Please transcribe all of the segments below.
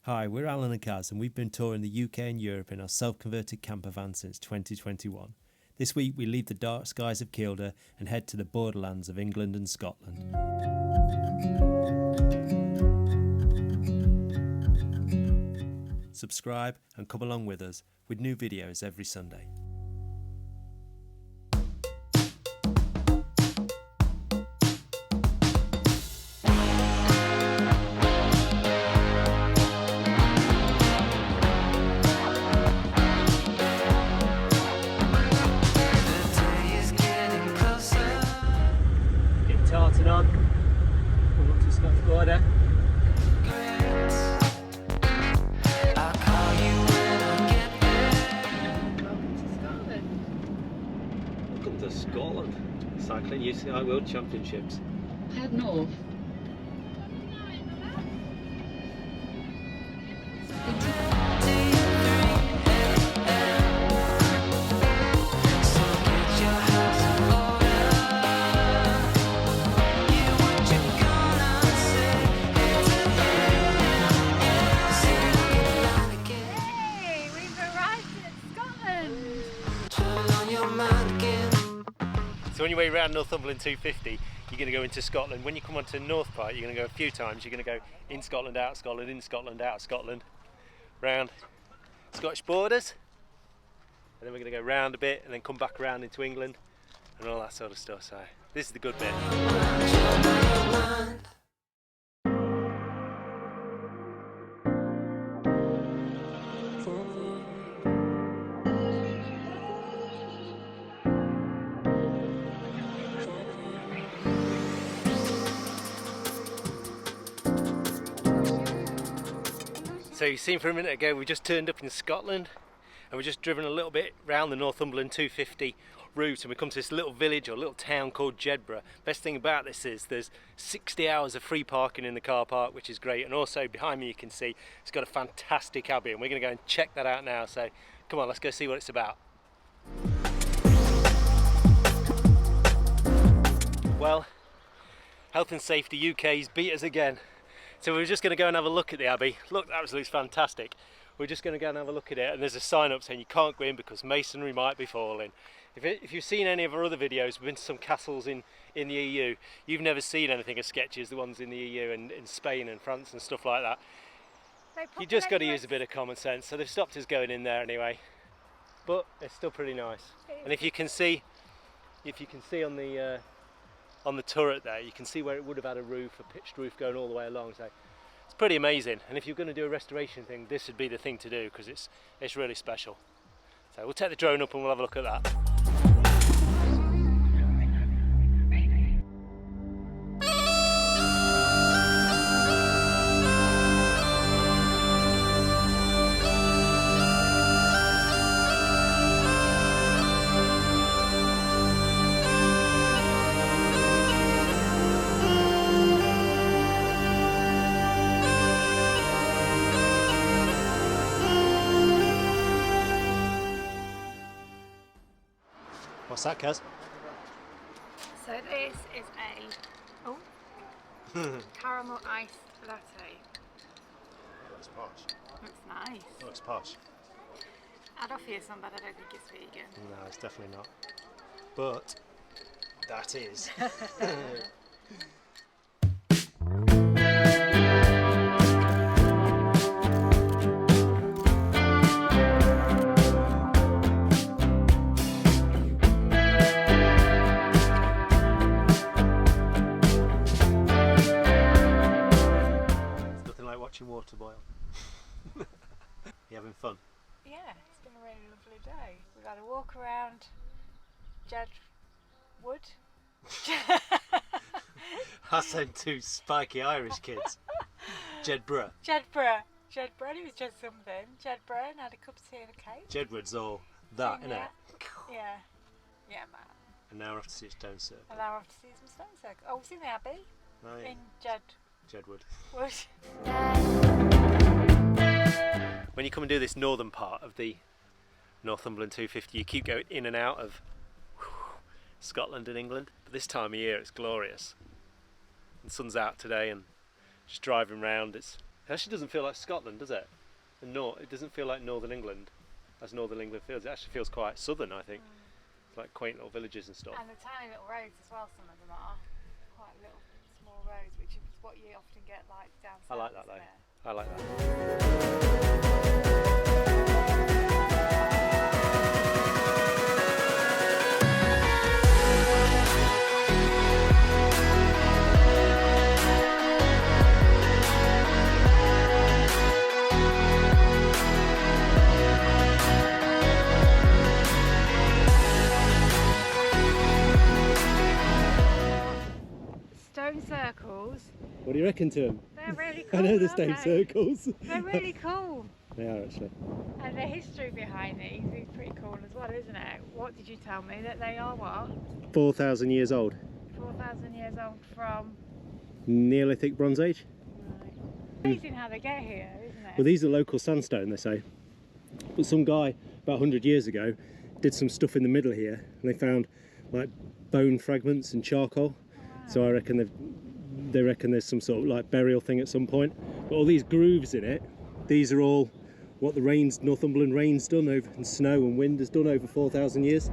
Hi, we're Alan and Kaz, and we've been touring the UK and Europe in our self-converted camper van since 2021. This week we leave the dark skies of Kielder and head to the borderlands of England and Scotland. Subscribe and come along with us with new videos every Sunday. Tartan on, come up to Scott's border. Welcome to Scotland. Cycling UCI World Championships. Head north. So on your way around Northumberland 250, you're going to go into Scotland. When you come onto North Part, you're going to go a few times. You're going to go in Scotland, out of Scotland, in Scotland, out of Scotland, round Scottish borders, and then we're going to go round a bit and then come back around into England and all that sort of stuff. So this is the good bit. So you've seen for a minute ago we just turned up in Scotland and we're just driven a little bit round the Northumberland 250 route, and we come to this little village or little town called Jedburgh. Best thing about this is there's 60 hours of free parking in the car park, which is great, and also behind me you can see it's got a fantastic Abbey, and we're going to go and check that out now. So come on, let's go see what it's about. Well, Health and Safety UK's beat us again. So we're just going to go and have a look at the Abbey. Look, absolutely fantastic. We're just going to go and have a look at it, and there's a sign up saying you can't go in because masonry might be falling. If you've seen any of our other videos, we've been to some castles in the EU. You've never seen anything as sketchy as the ones in the EU and in Spain and France and stuff like that. You just got to use a bit of common sense. So they've stopped us going in there anyway, but it's still pretty nice. And if you can see on the turret there, you can see where it would have had a roof, a pitched roof going all the way along. So it's pretty amazing, and if you're going to do a restoration thing, this would be the thing to do because it's really special. So we'll take the drone up and we'll have a look at that. What's that, Kaz? So this is a caramel iced latte. Looks posh. Looks nice. Looks posh. I'd offer you some, but I don't think it's vegan. No, it's definitely not. But that is. Water boil. You having fun? Yeah, it's been a really lovely day. We've had a walk around Jedward. I sent two spiky Irish kids. Jedburgh. Jedburgh. It was just something. Jedburgh, and had a cup of tea and a cake. Jedward's all that, innit? Yeah. Yeah, man. And now we're off to see a stone circle. And now we're off to see some stone circle. Oh, we've seen the Abbey. Oh, yeah. In Jedward. Jedwood. When you come and do this northern part of the Northumberland 250, you keep going in and out of Scotland and England, but this time of year it's glorious. The sun's out today and just driving around, it's It actually doesn't feel like Scotland, does it? And it doesn't feel like Northern England, as Northern England feels. It actually feels quite southern, I think. It's like quaint little villages and stuff. And the tiny little roads as well, some of them are. Quite little, small roads, which is what you often get like down south. I like that though. There. I like that. Stone circles. What do you reckon to them? They're really cool. I know the aren't stone they? circles. They're really cool. They are actually. And the history behind these is pretty cool as well, isn't it? What did you tell me? That they are what? 4,000 years old. 4,000 years old from... Neolithic Bronze Age. Right. Amazing how they get here, isn't it? Well, these are local sandstone, they say. But some guy about 100 years ago did some stuff in the middle here, and they found like bone fragments and charcoal. Wow. So I reckon they reckon there's some sort of like burial thing at some point. But all these grooves in it, these are all what the Northumberland rain's done over, and snow and wind has done over 4,000 years.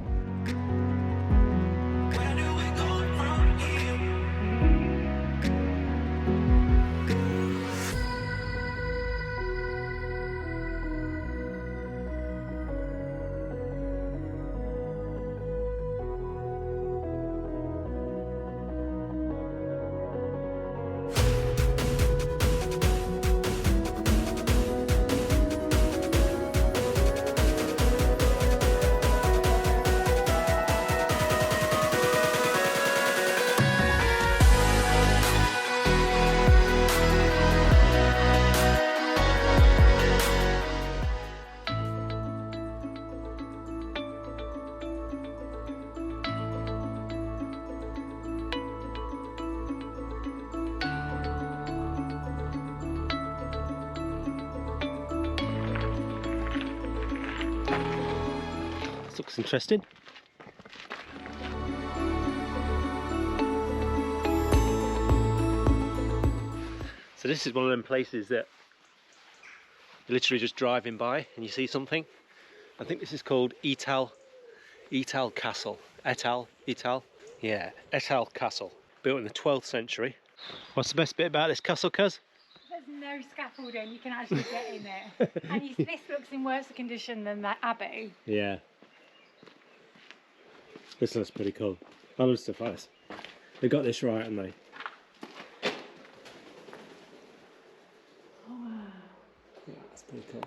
Looks interesting. So this is one of them places that you're literally just driving by and you see something. I think this is called Etal Castle. Etal? Yeah, Etal Castle. Built in the 12th century. What's the best bit about this castle, cuz? There's no scaffolding, you can actually get in there. And this looks in worse condition than that Abbey. Yeah. This looks pretty cool. I love stuff like this. They got this right, haven't they? Oh, wow. Yeah, that's pretty cool.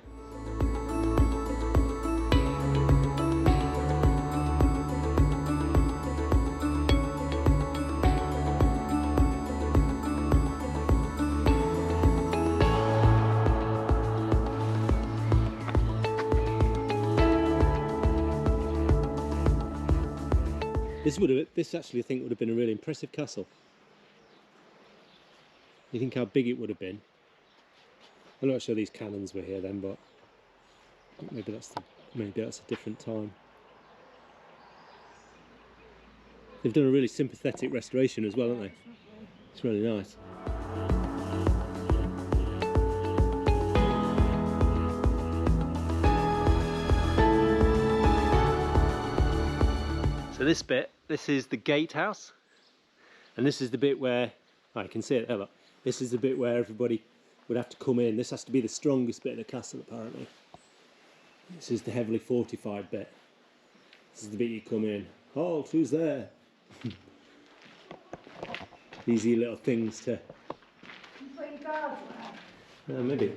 This actually I think would have been a really impressive castle. You think how big it would have been? I'm not sure these cannons were here then, but maybe that's a different time. They've done a really sympathetic restoration as well, haven't they? It's really nice. So this bit, this is the gatehouse, and this is the bit where, I can see it there, look. This is the bit where everybody would have to come in. This has to be the strongest bit of the castle apparently. This is the heavily fortified bit. This is the bit you come in. Halt, who's there? Easy little things to... Put your guards away. Maybe.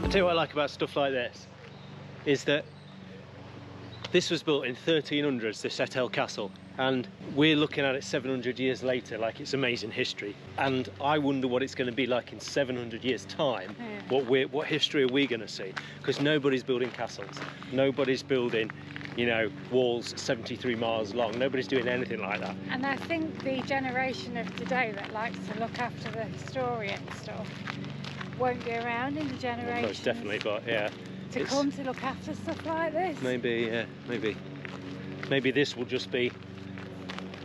I'll tell you what I like about stuff like this, is that this was built in 1300s, this Etal Castle, and we're looking at it 700 years later like it's amazing history. And I wonder what it's going to be like in 700 years time. Yeah. What history are we going to see? Because nobody's building castles, nobody's building, you know, walls 73 miles long, nobody's doing anything like that. And I think the generation of today that likes to look after the historian stuff won't be around in the generation. Most definitely, but yeah. To come to look after stuff like this. Maybe, yeah, maybe this will just be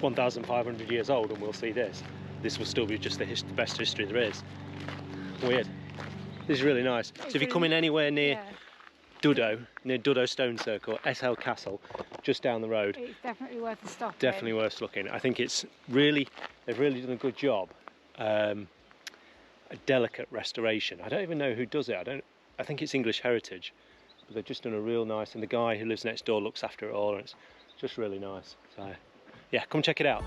1,500 years old and we'll see this. this will still be just the best history there is. Weird. This is really nice. So if you're coming anywhere near Duddo, near Duddo Stone Circle, Etal Castle, just down the road, it's definitely worth a stop. definitely worth looking. I think it's really, they've really done a good job. A delicate restoration. I don't even know who does it. I think it's English Heritage, but they've just done a real nice, and the guy who lives next door looks after it all, and it's just really nice. So yeah, come check it out.